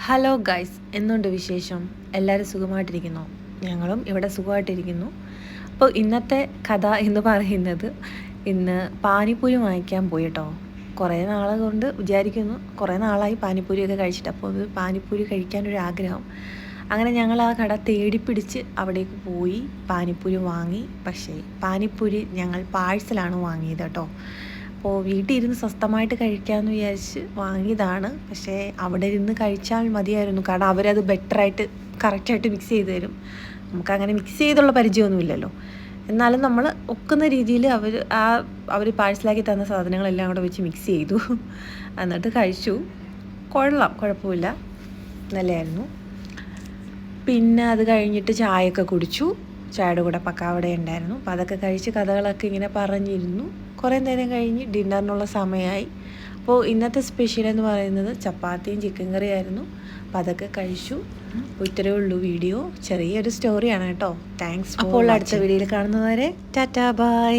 Hello guys, എന്തുണ്ട് വിശേഷം? എല്ലാവരും സുഖമായിട്ടിരിക്കുന്നു. ഞങ്ങളും ഇവിടെ സുഖമായിട്ടിരിക്കുന്നു. അപ്പോൾ ഇന്നത്തെ കഥ എന്ന് പറയുന്നത്, ഇന്ന് പാനിപ്പൂരി വാങ്ങിക്കാൻ പോയി കേട്ടോ. കുറേ നാളെ കൊണ്ട് വിചാരിക്കുന്നു, കുറേ നാളായി പാനിപ്പൂരിയൊക്കെ കഴിച്ചിട്ട്. അപ്പോൾ ഒരു പാനിപ്പൂരി കഴിക്കാനൊരു ആഗ്രഹം. അങ്ങനെ ഞങ്ങൾ ആ കട തേടിപ്പിടിച്ച് അവിടേക്ക് പോയി പാനിപ്പൂരി വാങ്ങി. പക്ഷേ പാനിപ്പൂരി ഞങ്ങൾ പാഴ്സലാണ് വാങ്ങിയത് കേട്ടോ. അപ്പോൾ വീട്ടിൽ ഇരുന്ന് സ്വസ്ഥമായിട്ട് കഴിക്കാമെന്ന് വിചാരിച്ച് വാങ്ങിയതാണ്. പക്ഷേ അവിടെ ഇരുന്ന് കഴിച്ചാൽ മതിയായിരുന്നു, കാരണം അവരത് ബെറ്ററായിട്ട് കറക്റ്റായിട്ട് മിക്സ് ചെയ്ത് തരും. നമുക്കങ്ങനെ മിക്സ് ചെയ്തുള്ള പരിചയമൊന്നുമില്ലല്ലോ. എന്നാലും നമ്മൾ ഒക്കുന്ന രീതിയിൽ അവർ പാഴ്സലാക്കി തന്ന സാധനങ്ങളെല്ലാം കൂടെ വെച്ച് മിക്സ് ചെയ്തു. എന്നിട്ട് കഴിച്ചു. കുഴപ്പമില്ല, നല്ലതായിരുന്നു. പിന്നെ അത് കഴിഞ്ഞിട്ട് ചായയൊക്കെ കുടിച്ചു. ചായയുടെ കൂടെ പക്കാവട ഉണ്ടായിരുന്നു. അപ്പോൾ അതൊക്കെ കഴിച്ച് കഥകളൊക്കെ ഇങ്ങനെ പറഞ്ഞിരുന്നു. കുറേ നേരം കഴിഞ്ഞ് ഡിന്നറിനുള്ള സമയമായി. അപ്പോൾ ഇന്നത്തെ സ്പെഷ്യൽ എന്ന് പറയുന്നത് ചപ്പാത്തിയും ചിക്കൻ കറിയായിരുന്നു. അപ്പോൾ അതൊക്കെ കഴിച്ചു. അപ്പോൾ ഇത്രയേ ഉള്ളൂ വീഡിയോ. ചെറിയൊരു സ്റ്റോറിയാണ് കേട്ടോ. താങ്ക്സ്. അപ്പോൾ അടുത്ത വീഡിയോയിൽ കാണുന്നവരെ ടാറ്റാ ബൈ.